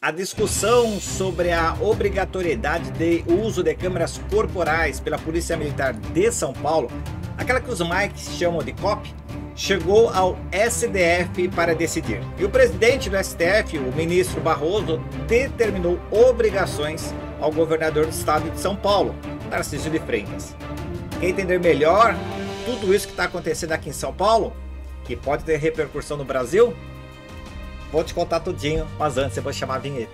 A discussão sobre a obrigatoriedade de uso de câmeras corporais pela Polícia Militar de São Paulo, aquela que os Mikes chamam de COP, chegou ao STF para decidir. E o presidente do STF, o ministro Barroso, determinou obrigações ao governador do estado de São Paulo, Tarcísio de Freitas. Quer entender melhor tudo isso que está acontecendo aqui em São Paulo, que pode ter repercussão no Brasil? Vou te contar tudinho, mas antes eu vou chamar a vinheta.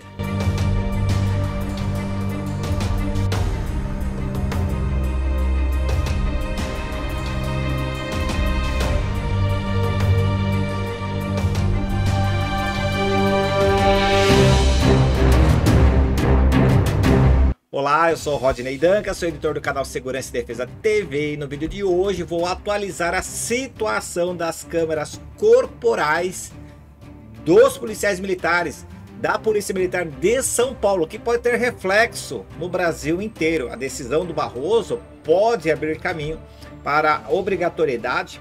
Olá, eu sou o Rodney Danca, sou editor do canal Segurança e Defesa TV e no vídeo de hoje vou atualizar a situação das câmeras corporais dos policiais militares da Polícia Militar de São Paulo, que pode ter reflexo no Brasil inteiro. A decisão do Barroso pode abrir caminho para a obrigatoriedade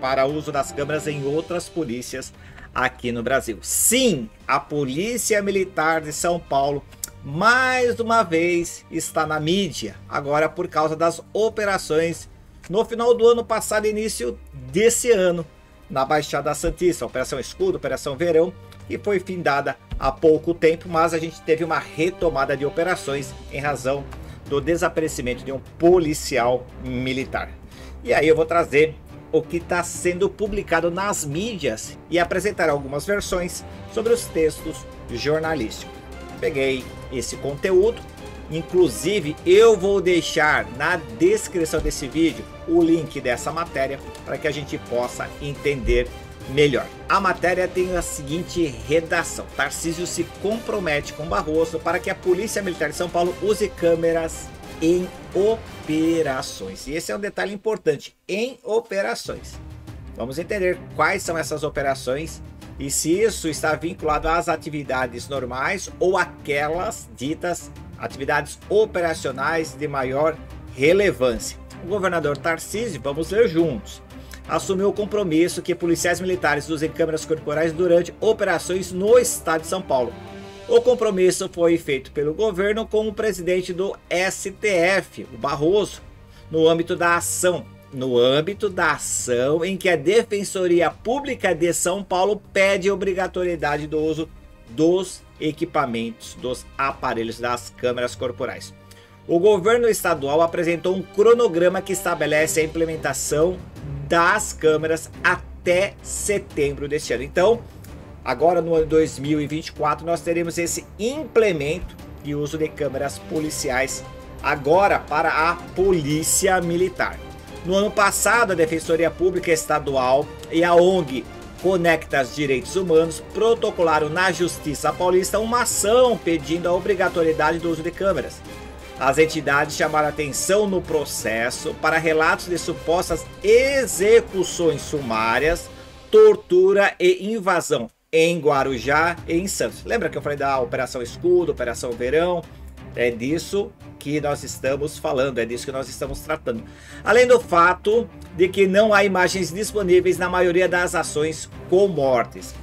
para o uso das câmeras em outras polícias aqui no Brasil. Sim, a Polícia Militar de São Paulo mais uma vez está na mídia, agora por causa das operações no final do ano passado e início desse ano, na Baixada Santista, Operação Escudo, Operação Verão, que foi findada há pouco tempo, mas a gente teve uma retomada de operações em razão do desaparecimento de um policial militar. E aí eu vou trazer o que está sendo publicado nas mídias e apresentar algumas versões sobre os textos jornalísticos. Peguei esse conteúdo, inclusive eu vou deixar na descrição desse vídeo o link dessa matéria para que a gente possa entender melhor. A matéria tem a seguinte redação: Tarcísio se compromete com Barroso para que a Polícia Militar de São Paulo use câmeras em operações. E esse é um detalhe importante, em operações. Vamos entender quais são essas operações e se isso está vinculado às atividades normais ou aquelas ditas atividades operacionais de maior relevância. O governador Tarcísio, vamos ler juntos, assumiu o compromisso que policiais militares usem câmeras corporais durante operações no estado de São Paulo. O compromisso foi feito pelo governo com o presidente do STF, o Barroso, no âmbito da ação em que a Defensoria Pública de São Paulo pede obrigatoriedade do uso dos equipamentos, dos aparelhos, das câmeras corporais. O governo estadual apresentou um cronograma que estabelece a implementação das câmeras até setembro deste ano. Então, agora no ano 2024, nós teremos esse implemento e uso de câmeras policiais agora para a Polícia Militar. No ano passado, a Defensoria Pública Estadual e a ONG Conectas Direitos Humanos protocolaram na Justiça Paulista uma ação pedindo a obrigatoriedade do uso de câmeras. As entidades chamaram atenção no processo para relatos de supostas execuções sumárias, tortura e invasão em Guarujá e em Santos. Lembra que eu falei da Operação Escudo, Operação Verão? É disso que nós estamos falando, é disso que nós estamos tratando. Além do fato de que não há imagens disponíveis na maioria das ações com mortes.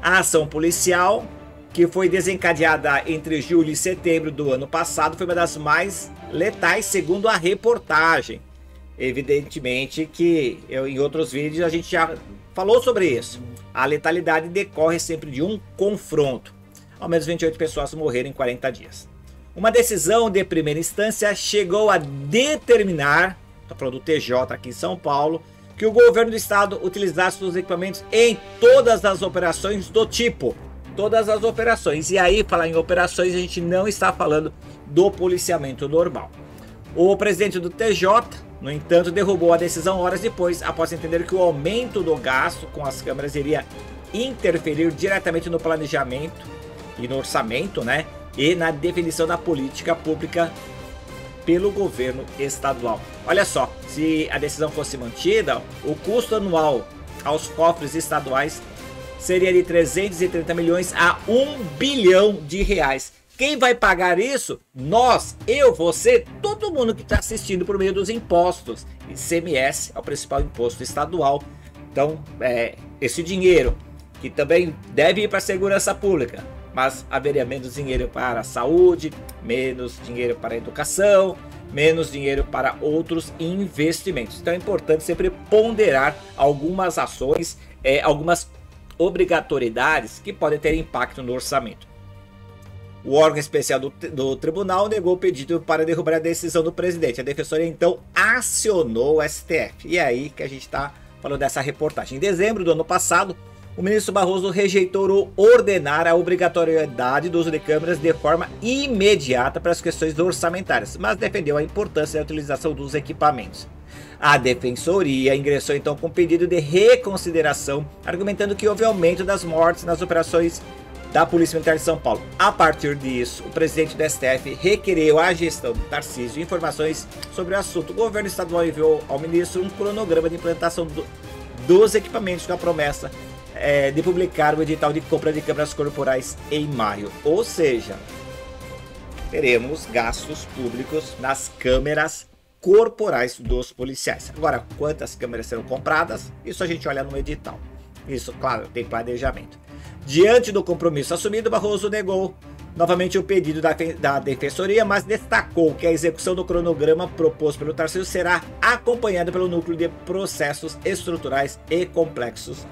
A ação policial, que foi desencadeada entre julho e setembro do ano passado, foi uma das mais letais, segundo a reportagem. Evidentemente que em outros vídeos a gente já falou sobre isso. A letalidade decorre sempre de um confronto. Ao menos 28 pessoas morreram em 40 dias. Uma decisão de primeira instância chegou a determinar, estou falando do TJ aqui em São Paulo, que o governo do estado utilizasse os equipamentos em todas as operações do tipo. Todas as operações. E aí, falar em operações, a gente não está falando do policiamento normal. O presidente do TJ, no entanto, derrubou a decisão horas depois, após entender que o aumento do gasto com as câmeras iria interferir diretamente no planejamento e no orçamento, né? E na definição da política pública pelo governo estadual. Olha só, se a decisão fosse mantida, o custo anual aos cofres estaduais seria de 330 milhões a 1 bilhão de reais. Quem vai pagar isso? Nós, eu, você, todo mundo que está assistindo por meio dos impostos. ICMS é o principal imposto estadual. Então, esse dinheiro que também deve ir para a segurança pública, mas haveria menos dinheiro para a saúde, menos dinheiro para a educação, menos dinheiro para outros investimentos. Então é importante sempre ponderar algumas ações, algumas obrigatoriedades que podem ter impacto no orçamento. O órgão especial do tribunal negou o pedido para derrubar a decisão do presidente. A defensoria então acionou o STF. E é aí que a gente está falando dessa reportagem. Em dezembro do ano passado, o ministro Barroso rejeitou ordenar a obrigatoriedade do uso de câmeras de forma imediata para as questões orçamentárias, mas defendeu a importância da utilização dos equipamentos. A defensoria ingressou então com pedido de reconsideração, argumentando que houve aumento das mortes nas operações da Polícia Militar de São Paulo. A partir disso, o presidente do STF requeriu à gestão do Tarcísio informações sobre o assunto. O governo estadual enviou ao ministro um cronograma de implantação dos equipamentos com a promessa de publicar o edital de compra de câmeras corporais em maio. Ou seja, teremos gastos públicos nas câmeras corporais dos policiais. Agora, quantas câmeras serão compradas? Isso a gente olha no edital. Isso, claro, tem planejamento. Diante do compromisso assumido, Barroso negou novamente o pedido da defensoria, mas destacou que a execução do cronograma proposto pelo Tarcísio será acompanhada pelo núcleo de processos estruturais e complexos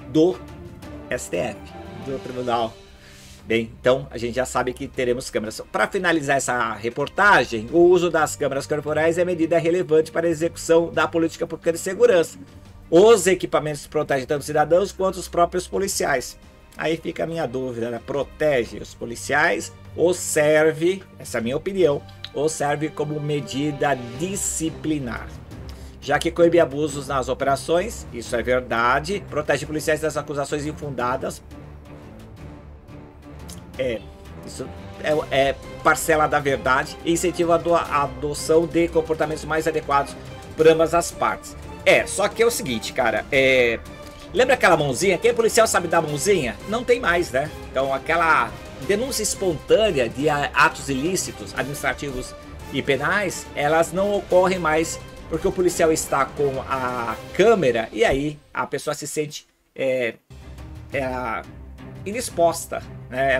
do STF, do tribunal. Bem, então a gente já sabe que teremos câmeras. Para finalizar essa reportagem, o uso das câmeras corporais é medida relevante para a execução da política pública de segurança. Os equipamentos protegem tanto os cidadãos quanto os próprios policiais. Aí fica a minha dúvida, né? Protege os policiais ou serve, essa é a minha opinião, ou serve como medida disciplinar? Já que coíbe abusos nas operações, isso é verdade, protege policiais das acusações infundadas. Isso é parcela da verdade e incentiva a adoção de comportamentos mais adequados por ambas as partes. Só que é o seguinte, cara, lembra aquela mãozinha? Quem é policial sabe dar mãozinha? Não tem mais, né? Então aquela denúncia espontânea de atos ilícitos, administrativos e penais, elas não ocorrem mais porque o policial está com a câmera e aí a pessoa se sente indisposta, né?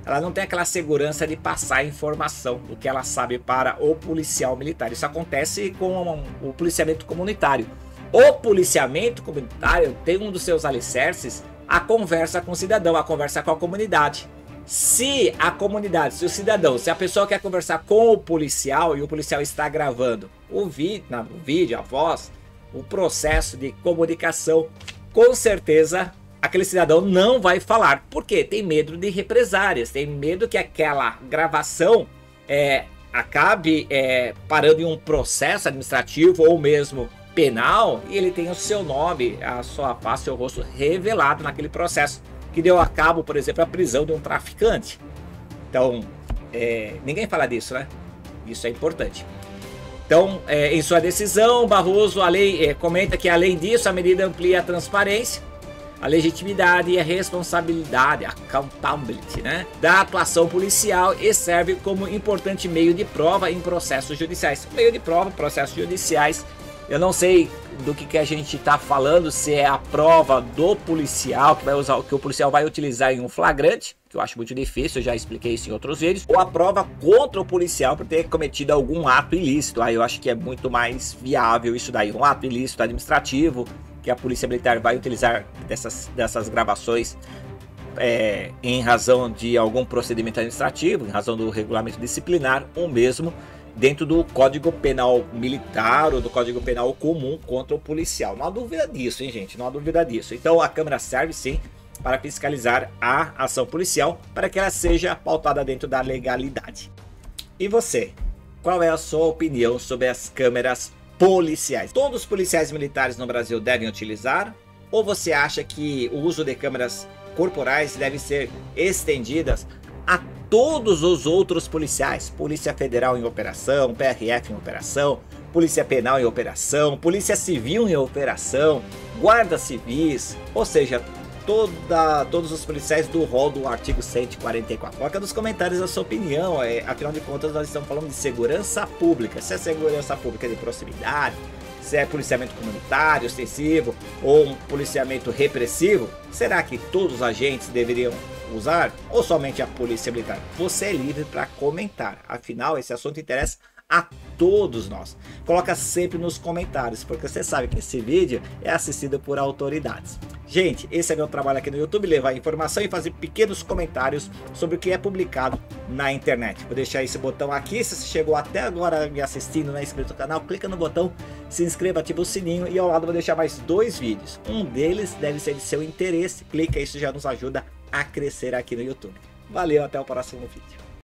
Ela não tem aquela segurança de passar a informação do que ela sabe para o policial militar. Isso acontece com o policiamento comunitário. O policiamento comunitário tem um dos seus alicerces a conversa com o cidadão, a conversa com a comunidade. Se a comunidade, se o cidadão, se a pessoa quer conversar com o policial e o policial está gravando o vídeo, a voz, o processo de comunicação, com certeza aquele cidadão não vai falar. Por quê? Tem medo de represárias, tem medo que aquela gravação acabe parando em um processo administrativo ou mesmo penal e ele tem o seu nome, a sua face, seu rosto revelado naquele processo que deu a cabo, por exemplo, a prisão de um traficante. Então, ninguém fala disso, né? Isso é importante. Então, em sua decisão, Barroso comenta que, além disso, a medida amplia a transparência, a legitimidade e a responsabilidade, accountability, né, da atuação policial e serve como importante meio de prova em processos judiciais. Meio de prova em processos judiciais. Eu não sei do que a gente está falando, se é a prova do policial que o policial vai utilizar em um flagrante, que eu acho muito difícil, eu já expliquei isso em outros vídeos, ou a prova contra o policial por ter cometido algum ato ilícito. Aí eu acho que é muito mais viável isso daí, um ato ilícito administrativo que a Polícia Militar vai utilizar dessas gravações em razão de algum procedimento administrativo, em razão do regulamento disciplinar, ou mesmo dentro do Código Penal Militar ou do Código Penal Comum contra o policial. Não há dúvida disso, hein, gente? Não há dúvida disso. Então a Câmara serve sim para fiscalizar a ação policial, para que ela seja pautada dentro da legalidade. E você? Qual é a sua opinião sobre as câmeras policiais? Todos os policiais militares no Brasil devem utilizar? Ou você acha que o uso de câmeras corporais deve ser estendidas a todos os outros policiais? Polícia Federal em operação, PRF em operação, Polícia Penal em operação, Polícia Civil em operação, Guarda Civis, ou seja, todos os policiais do rol do artigo 144. Coloca nos comentários a sua opinião, afinal de contas nós estamos falando de segurança pública. Se é segurança pública de proximidade, se é policiamento comunitário, ostensivo ou um policiamento repressivo, será que todos os agentes deveriam usar ou somente a polícia militar? Você é livre para comentar, afinal esse assunto interessa a todos nós. Coloca sempre nos comentários, porque você sabe que esse vídeo é assistido por autoridades. Gente, esse é meu trabalho aqui no YouTube, levar informação e fazer pequenos comentários sobre o que é publicado na internet. Vou deixar esse botão aqui, se você chegou até agora me assistindo, não é inscrito no canal, clica no botão, se inscreva, ativa o sininho e ao lado vou deixar mais 2 vídeos. Um deles deve ser de seu interesse, clica, isso já nos ajuda a crescer aqui no YouTube. Valeu, até o próximo vídeo.